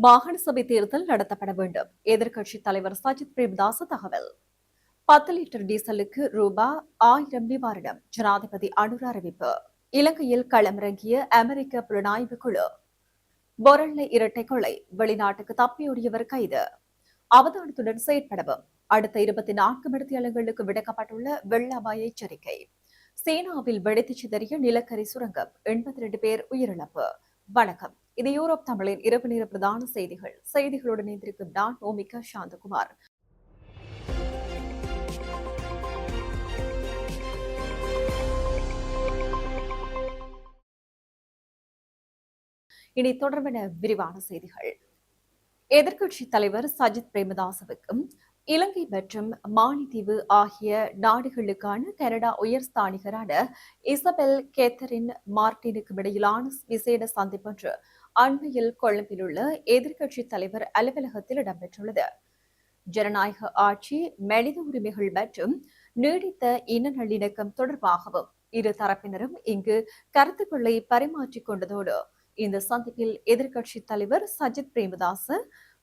மாகாண சபை தேர்தல் நடத்தப்பட வேண்டும். எதிர்க்கட்சித் தலைவர் சஜித் பிரேமதாச தகவல். 10 லிட்டர் டீசலுக்கு ரூபாய் 1000 நிவாரணம். ஜனாதிபதி அனுர அறிவிப்பு. இலங்கையில் களமிறங்கிய அமெரிக்க புலனாய்வு குழு. பொரளை இரட்டை கொலை, வெளிநாட்டுக்கு தப்பியோடியவர் கைது. அவதானத்துடன் செயற்படவும். அடுத்த 24 மணித்தியாலங்களுக்கு விடுக்கப்பட்டுள்ள வெள்ள அபாய எச்சரிக்கை. சீனாவில் வெடித்து சிதறிய நிலக்கரி சுரங்கம், 82 பேர் உயிரிழப்பு. வணக்கம், இது யூரோப் தமிழின் இரவு நேர பிரதான செய்திகள். செய்திகளுடன் இணைந்திருக்கும் நான் ஓமிகா சாந்தகுமார். இனி தொடர்பான விரிவான செய்திகள். எதிர்க்கட்சித் தலைவர் சஜித் பிரேமதாசவுக்கும் இலங்கை மற்றும் மாலத்தீவு ஆகிய நாடுகளுக்கான கனடா உயர்ஸ்தானிகரான இசபெல் கேத்தரின் மார்டினுக்கும் இடையிலான விசேட சந்திப்பொன்று அண்மையில் கொழும்பில் உள்ள எதிர்க்கட்சித் தலைவர் அலுவலகத்தில் இடம்பெற்றுள்ளது. ஜனநாயக ஆட்சி, மனித உரிமைகள் மற்றும் நீடித்த இன நல்லிணக்கம் தொடர்பாகவும் இரு தரப்பினரும் இங்கு கருத்துக்களை பரிமாற்றிக் கொண்டதோடு இந்த சந்திப்பில் எதிர்க்கட்சித் தலைவர் சஜித் பிரேமதாச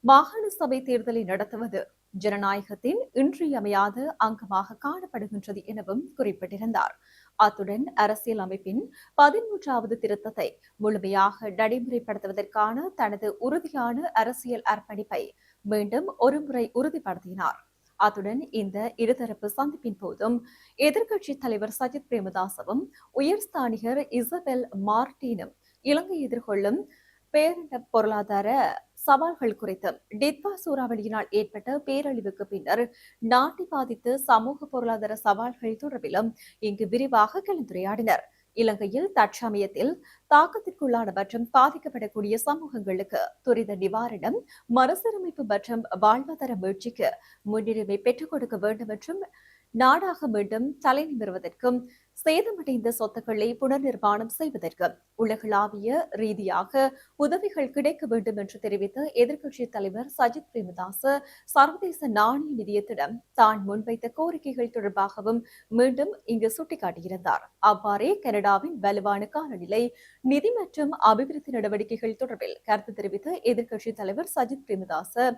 மாகாண சபை தேர்தலை நடத்துவது ஜனநாயகத்தின் இன்றியமையாத அங்கமாக காணப்படுகின்றது எனவும் குறிப்பிட்டிருந்தார். அத்துடன் அரசியல் அமைப்பின் 13வது திருத்தத்தை முழுமையாக நடைமுறைப்படுத்துவதற்கான தனது உறுதியான அரசியல் அர்ப்பணிப்பை மீண்டும் ஒருமுறை உறுதிப்படுத்தினார். அத்துடன் இந்த இருதரப்பு சந்திப்பின் போதும் எதிர்க்கட்சித் தலைவர் சஜித் பிரேமதாசவும் உயர்ஸ்தானிகர் இசபெல் மார்டினும் இலங்கை எதிர்கொள்ளும் பேரிட பொருளாதார சவால்கள் குறித்தும் டிட்வா சூறாவளியினால் ஏற்பட்ட பேரழிவுக்கு பின்னர் நாட்டை பாதித்த சமூக பொருளாதார சவால்கள் தொடர்பிலும் இங்கு விரிவாக கலந்துரையாடினர். இலங்கையில் தற்சமயத்தில் தாக்கத்திற்குள்ளான மற்றும் பாதிக்கப்படக்கூடிய சமூகங்களுக்கு துரித நிவாரணம், மறுசீரமைப்பு மற்றும் வாழ்வாதார மீட்சிக்கு முன்னுரிமை பெற்றுக் கொடுக்க வேண்டும் என்றும் நாடாக மீண்டும் தலை நிமிர்வதற்கும் சேதமடைந்த சொத்துக்களை புனர்நிர்மாணம் செய்வதற்கும் உலகளாவிய ரீதியாக உதவிகள் கிடைக்க வேண்டும் என்று தெரிவித்த எதிர்க்கட்சித் தலைவர் சஜித் பிரேமதாச சர்வதேச நாணய நிதியத்திடம் தான் முன்வைத்த கோரிக்கைகள் தொடர்பாகவும் மீண்டும் இங்கு சுட்டிக்காட்டியிருந்தார். அவ்வாறே கனடாவின் வலுவான காலநிலை, நிதி மற்றும் அபிவிருத்தி நடவடிக்கைகள் தொடர்பில் கருத்து தெரிவித்த எதிர்க்கட்சித் தலைவர் சஜித் பிரேமதாச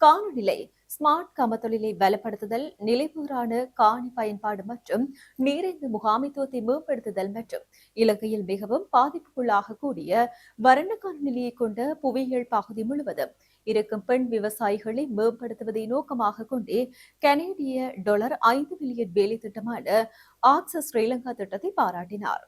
காலநிலை, ஸ்மார்ட் கமத்தொழிலை பலப்படுத்துதல், நிலைபூரான காணி பயன்பாடு மற்றும் நீரிந்து முகாமைத்துவத்தை மேம்படுத்துதல் மற்றும் இலங்கையில் மிகவும் பாதிப்புக்குள்ளாக கூடிய வறண்ட காலநிலையை கொண்ட புவியியல் பகுதி முழுவதும் இருக்கும் பெண் விவசாயிகளை மேம்படுத்துவதை நோக்கமாக கொண்டே கனேடிய $5 பில்லியன் வேலை திட்டமான ஆக்சஸ் ஸ்ரீலங்கா திட்டத்தை பாராட்டினார்.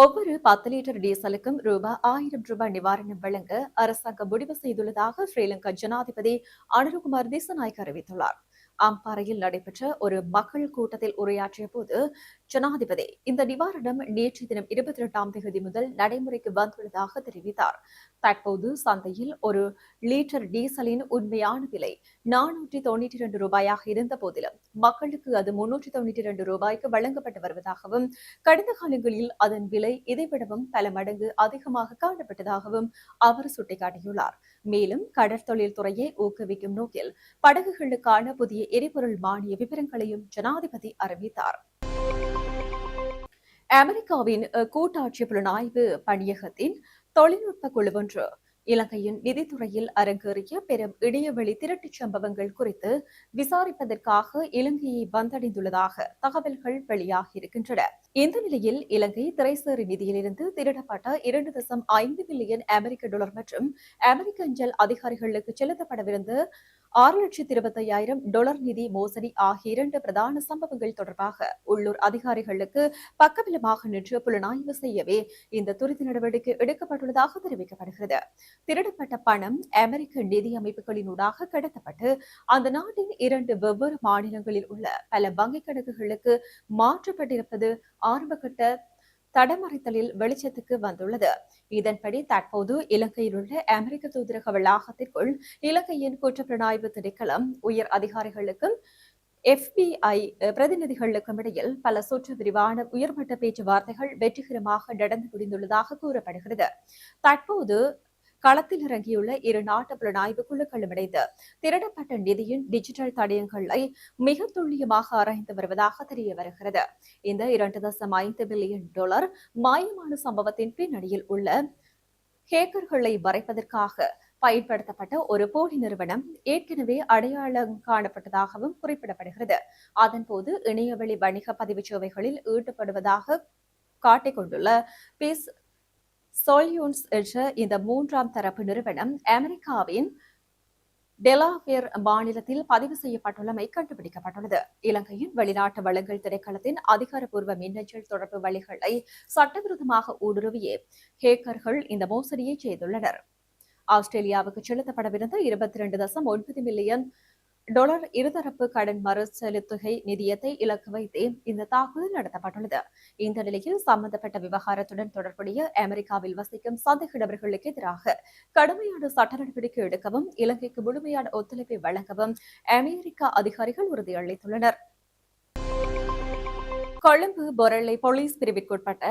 ஒவ்வொரு 10 லிட்டர் டீசலுக்கும் ரூபாய் 1000 நிவாரணம் வழங்க அரசாங்கம் முடிவு செய்துள்ளதாக ஸ்ரீலங்கா ஜனாதிபதி அனுரகுமார் திசாநாயக்க அறிவித்துள்ளார். அம்பாறையில் நடைபெற்ற ஒரு மக்கள் கூட்டத்தில் உரையாற்றிய போது ஜனாதிபதி இந்த நிவாரணம் நேற்று தினம் 22ஆம் தேதி முதல் நடைமுறைக்கு வந்துள்ளதாக தெரிவித்தார். தற்போது சந்தையில் ஒரு லீட்டர் டீசலின் உண்மையான விலை 492 ரூபாயாக இருந்த போதிலும் மக்களுக்கு அது 392 ரூபாய்க்கு வழங்கப்பட்டு வருவதாகவும், கடந்த காலங்களில் அதன் விலை இதைவிடவும் பல மடங்கு அதிகமாக காணப்பட்டதாகவும் அவர் சுட்டிக்காட்டியுள்ளார். மேலும் கடற்தொழில் துறையை ஊக்குவிக்கும் நோக்கில் படகுகளுக்கான புதிய எரிபொருள் மானிய விவரங்களையும் ஜனாதிபதி அறிவித்தார். அமெரிக்காவின் கூட்டாட்சி புலனாய்வு பணியகத்தின் தொழில்நுட்ப குழுவொன்று இலங்கையின் நிதித்துறையில் அரங்கேறிய பெரும் இடையவெளி திரட்டுச் சம்பவங்கள் குறித்து விசாரிப்பதற்காக இலங்கையை வந்தடைந்துள்ளதாக தகவல்கள் வெளியாகியிருக்கின்றன. இந்த நிலையில் இலங்கை திரைசேரி நிதியிலிருந்து திருடப்பட்ட $2.5 பில்லியன் அமெரிக்க மற்றும் அமெரிக்க அஞ்சல் அதிகாரிகளுக்கு செலுத்தப்படவிருந்த $6,25,000 நிதி மோசடி ஆகிய 2 பிரதான சம்பவங்கள் தொடர்பாக உள்ளூர் அதிகாரிகளுக்கு பக்கபலமாக நின்று புலனாய்வு செய்யவே இந்த துரித நடவடிக்கை எடுக்கப்பட்டுள்ளதாக தெரிவிக்கப்படுகிறது. திருடப்பட்ட பணம் அமெரிக்க நிதி அமைப்புகளினூடாக கடத்தப்பட்டு அந்த நாட்டின் 2 வெவ்வேறு மாநிலங்களில் உள்ள பல வங்கிக் கணக்குகளுக்கு மாற்றப்பட்டிருப்பது ஆரம்பகட்ட தடமறைத்தலில் வெளிச்சத்துக்கு வந்துள்ளது. இதன்படி தற்போது இலங்கையில் உள்ள அமெரிக்க தூதரக வளாகத்திற்குள் இலங்கையின் குற்றப்புலனாய்வு திணைக்களம் உயர் அதிகாரிகளுக்கும் FBI பிரதிநிதிகளுக்கும் இடையில் பல சுற்று விரிவான உயர்மட்ட பேச்சுவார்த்தைகள் வெற்றிகரமாக நடந்து முடிந்துள்ளதாக கூறப்படுகிறது. தற்போது களத்தில் இறங்கியுள்ள 2 நாட்டு புலனாய்வு குழுக்களும் இணைந்து திருடப்பட்ட நிதியின் டிஜிட்டல் தடயங்களை மிக துல்லியமாக ஆராய்ந்து வருவதாக தெரிய வருகிறது. இந்த $2.5 பில்லியன் மாயமான சம்பவத்தின் பின்னணியில் உள்ள ஹேக்கர்களை மறைப்பதற்காக பயன்படுத்தப்பட்ட ஒரு போலி நிறுவனம் ஏற்கனவே அடையாளம் காணப்பட்டதாகவும் குறிப்பிடப்படுகிறது. அதன்போது இணையவழி வணிக பதிவு சேவைகளில் ஈடுபடுவதாக காட்டிக் கொண்டுள்ள பீஸ் சொல்யூன்ஸ் என்ற இந்த மூன்றாம் தரப்பு நிறுவனம் அமெரிக்காவின் டெலாவேர் மாநிலத்தில் பதிவு செய்யப்பட்டுள்ளமை கண்டுபிடிக்கப்பட்டுள்ளது. இலங்கையின் வெளிநாட்டு வளங்கள் திணைக்களத்தின் அதிகாரப்பூர்வ மின்னஞ்சல் தொடர்பு வழிகளை சட்டவிரோதமாக ஊடுருவிய ஹேக்கர்கள் இந்த மோசடியை செய்துள்ளனர். ஆஸ்திரேலியாவுக்கு செலுத்தப்படவிருந்த 22.9 மில்லியன் டாலர் இருதரப்பு கடன் மறுசெலுத்துகை நிதியத்தை இலக்கு வைத்து இந்த தாக்குதல் நடத்தப்பட்டுள்ளது. இந்த நிலையில் சம்பந்தப்பட்ட விவகாரத்துடன் தொடர்புடைய அமெரிக்காவில் வசிக்கும் சந்தேக நபர்களுக்கு எதிராக கடுமையான சட்ட நடவடிக்கை எடுக்கவும் இலங்கைக்கு முழுமையான ஒத்துழைப்பை வழங்கவும் அமெரிக்க அதிகாரிகள் உறுதியளித்துள்ளனர். கொழும்பு பொரளை போலீஸ் பிரிவிற்குட்பட்ட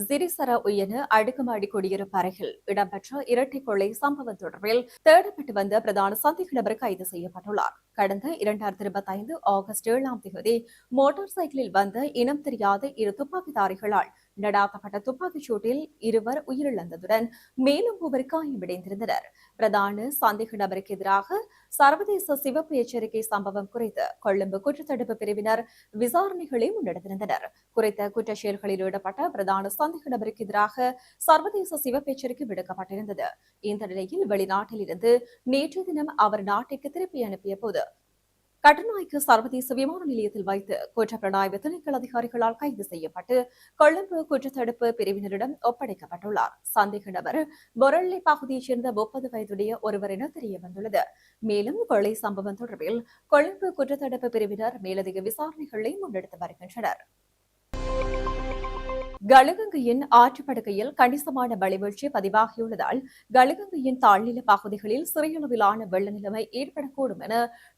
சிறிசர உயன அடுக்குமாடி குடியிருப்பு அறையில் இடம்பெற்ற இரட்டை கொள்ளை சம்பவம் தொடர்பில் தேடப்பட்டு வந்த பிரதான சந்தேக நபர் கைது செய்யப்பட்டுள்ளார். கடந்த 2025 ஆகஸ்ட் 7ஆம் தேதி மோட்டார் சைக்கிளில் வந்த இனம் தெரியாத இரு துப்பாக்கிதாரிகளால் நடாத்தப்பட்ட துப்பாக்கிச் சூட்டில் இருவர் உயிரிழந்ததுடன் மேலும் 3 காயமடைந்திருந்தனர். பிரதான சந்தேக நபருக்கு எதிராக சர்வதேச சிவப்பு எச்சரிக்கை சம்பவம் குறித்து கொழும்பு குற்றத்தடுப்பு பிரிவினர் விசாரணைகளை முன்னெடுத்திருந்தனர். குறித்த குற்ற செயல்களில் ஈடுபட்ட பிரதான சந்தேக நபருக்கு எதிராக சர்வதேச சிவப்பு எச்சரிக்கை விடுக்கப்பட்டிருந்தது. இந்த நிலையில் வெளிநாட்டில் இருந்து நேற்று தினம் அவர் நாட்டிற்கு திருப்பி அனுப்பிய போது கட்டுநாய்க்கு சர்வதேச விமான நிலையத்தில் வைத்து குற்றப்புலனாய்வு திணைக்கள அதிகாரிகளால் கைது செய்யப்பட்டு கொழும்பு குற்றத்தடுப்பு பிரிவினரிடம் ஒப்படைக்கப்பட்டுள்ளார். சந்தேக நபர் பொரள்ளை பகுதியைச் சேர்ந்த 30 வயதுடைய ஒருவர் என தெரியவந்துள்ளது. மேலும் கொலை சம்பவம் தொடர்பில் கொழும்பு குற்றத்தடுப்பு பிரிவினர் மேலதிக விசாரணைகளை முன்னெடுத்து வருகின்றனர். கழுகங்கையின் ஆற்றுப்படுகையில் கணிசமான வளிவீழ்ச்சி பதிவாகியுள்ளதால் கழுகங்கையின் தாழ்நில பகுதிகளில் சிறியளவிலான வெள்ள நிலைமை ஏற்படக்கூடும் என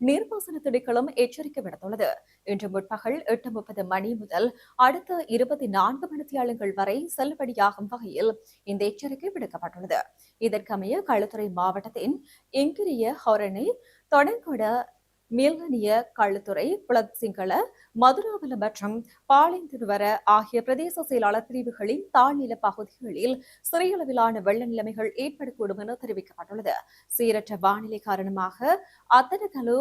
நீர்ப்பாசன திணைக்களம் எச்சரிக்கை விடுத்துள்ளது. இன்று முற்பகல் 8:30 மணி முதல் அடுத்த 24 மணித்தியாலங்கள் வரை செல்லுபடியாகும் வகையில் இந்த எச்சரிக்கை விடுக்கப்பட்டுள்ளது. இதற்கமைய களுத்துறை மாவட்டத்தின் இங்கிரிய ஹொரணை தொடங்கொட மேல்கனிய களுத்துறை புலத்சிங்கள மதுராவல மற்றும் பாளையந்திருவர ஆகிய பிரதேச செயலாளர் பிரிவுகளின் தாழ்நில பகுதிகளில் சிறியளவிலான வெள்ள நிலைமைகள் ஏற்படக்கூடும் என தெரிவிக்கப்பட்டுள்ளது. சீரற்ற வானிலை காரணமாக அத்தனகலு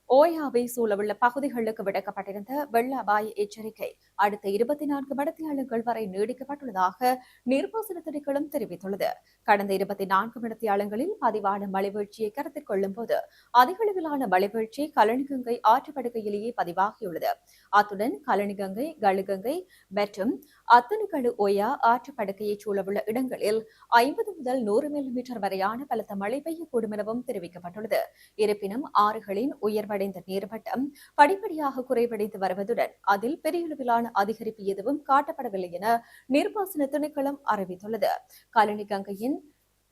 ஓயாவை சூழவுள்ள பகுதிகளுக்கு விடுக்கப்பட்டிருந்த வெள்ள அபாய எச்சரிக்கை அடுத்த 24 மணித்தியாலங்கள் வரை நீடிக்கப்பட்டுள்ளதாக நீர்ப்பாசன திணைக்களம் தெரிவித்துள்ளது. கடந்த 24 மணித்தியாலங்களில் பதிவான மழைவீழ்ச்சியை கருத்தில் கொள்ளும் போது அதிகளவிலான மழைவீழ்ச்சி கலனிகங்கை ஆற்றுப்படுகையிலேயே பதிவாகியுள்ளது. அத்துடன் கலனிகங்கை கழுகங்கை மற்றும் அத்தனகலு ஓயா ஆற்றுப்படுகையை சூழவுள்ள இடங்களில் 50 முதல் 100 மில்லிமீட்டர் வரையான பலத்த மழை பெய்யக்கூடும் எனவும் தெரிவிக்கப்பட்டுள்ளது. இருப்பினும் ஆறுகளின் உயர்வடைந்த நீர்மட்டம் படிப்படியாக குறைவடைந்து வருவதுடன் அதில் பெரிய அளவிலான அதிகரிப்பு எதுவும் காட்டப்படவில்லை என நீர்ப்பாசன திணைக்களம் அறிவித்துள்ளது. கலனிகங்கையின்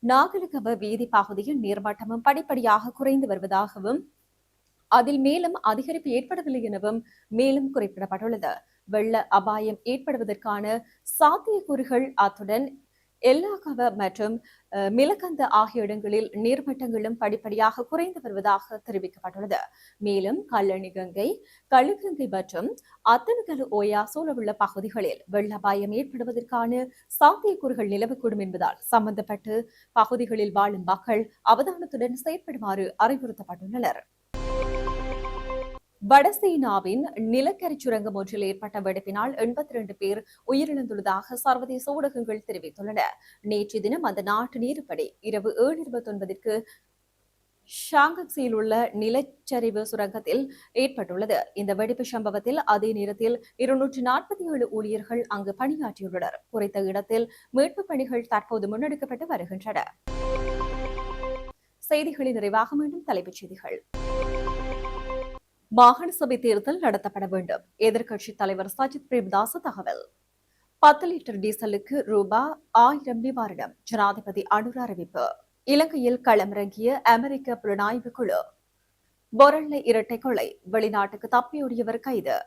நாகலகவ வீதி பகுதியில் நீர்மட்டமும் படிப்படியாக குறைந்து வருவதாகவும் அதில் மேலும் அதிகரிப்பு ஏற்படவில்லை எனவும் மேலும் குறிப்பிடப்பட்டுள்ளது. வெள்ள அபாயம் ஏற்படுவதற்கான சாத்தியக்கூறுகள் அத்துடன் எல்லாகவ மற்றும் மிலகந்த ஆகிய இடங்களில் நீர்மட்டங்களும் படிப்படியாக குறைந்து வருவதாக தெரிவிக்கப்பட்டுள்ளது. மேலும் கல்லணிகங்கை கழுகங்கை மற்றும் அத்தனகலு ஓயா சூழவுள்ள பகுதிகளில் வெள்ள அபாயம் ஏற்படுவதற்கான சாத்தியக்கூறுகள் நிலவக்கூடும் என்பதால் சம்பந்தப்பட்ட பகுதிகளில் வாழும் மக்கள் அவதானத்துடன் செயற்படுமாறு அறிவுறுத்தப்பட்டுள்ளனர். வடசீனாவின் நிலக்கரி சுரங்கம் ஒன்றில் ஏற்பட்ட வெடிப்பினால் 82 பேர் உயிரிழந்துள்ளதாக சர்வதேச ஊடகங்கள் தெரிவித்துள்ளன. நேற்று தினம் அந்த நாட்டு நேரப்படி இரவு 7:29 ஷாங்காக்சியில் உள்ள நிலச்சரிவு சுரங்கத்தில் ஏற்பட்டுள்ளது. இந்த வெடிப்பு சம்பவத்தில் அதே நேரத்தில் 247 ஊழியர்கள் அங்கு பணியாற்றியுள்ளனர். குறித்த இடத்தில் மீட்புப் பணிகள் தற்போது முன்னெடுக்கப்பட்டு வருகின்றன. செய்திகளின் நிறைவாக மீண்டும் தலைப்புச் செய்திகள். மாகாண சபை தேர்தல் நடத்தப்பட வேண்டும். எதிர்க்கட்சித் தலைவர் சஜித் பிரேமதாச தகவல். 10 லிட்டர் டீசலுக்கு ₹1000 நிவாரணம் ஜனாதிபதி அனுர அறிவிப்பு. இலங்கையில் களமிறங்கிய அமெரிக்க புலனாய்வு குழு. பொரளை இரட்டை கொலை, வெளிநாட்டுக்கு தப்பியோடியவர் கைது.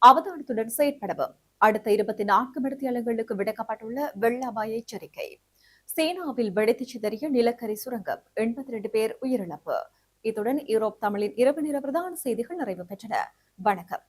அவதானத்துடன் செயற்படவும் அடுத்த 24 மணித்தியாலங்களுக்கு விடுக்கப்பட்டுள்ள வெள்ள அபாய எச்சரிக்கை. சீனாவில் வெடித்து சிதறிய நிலக்கரி சுரங்கம், 82 பேர் உயிரிழப்பு. இத்துடன் யூரோப் தமிழின் இரவு நேர பிரதான செய்திகள் நிறைவு பெற்றன. வணக்கம்.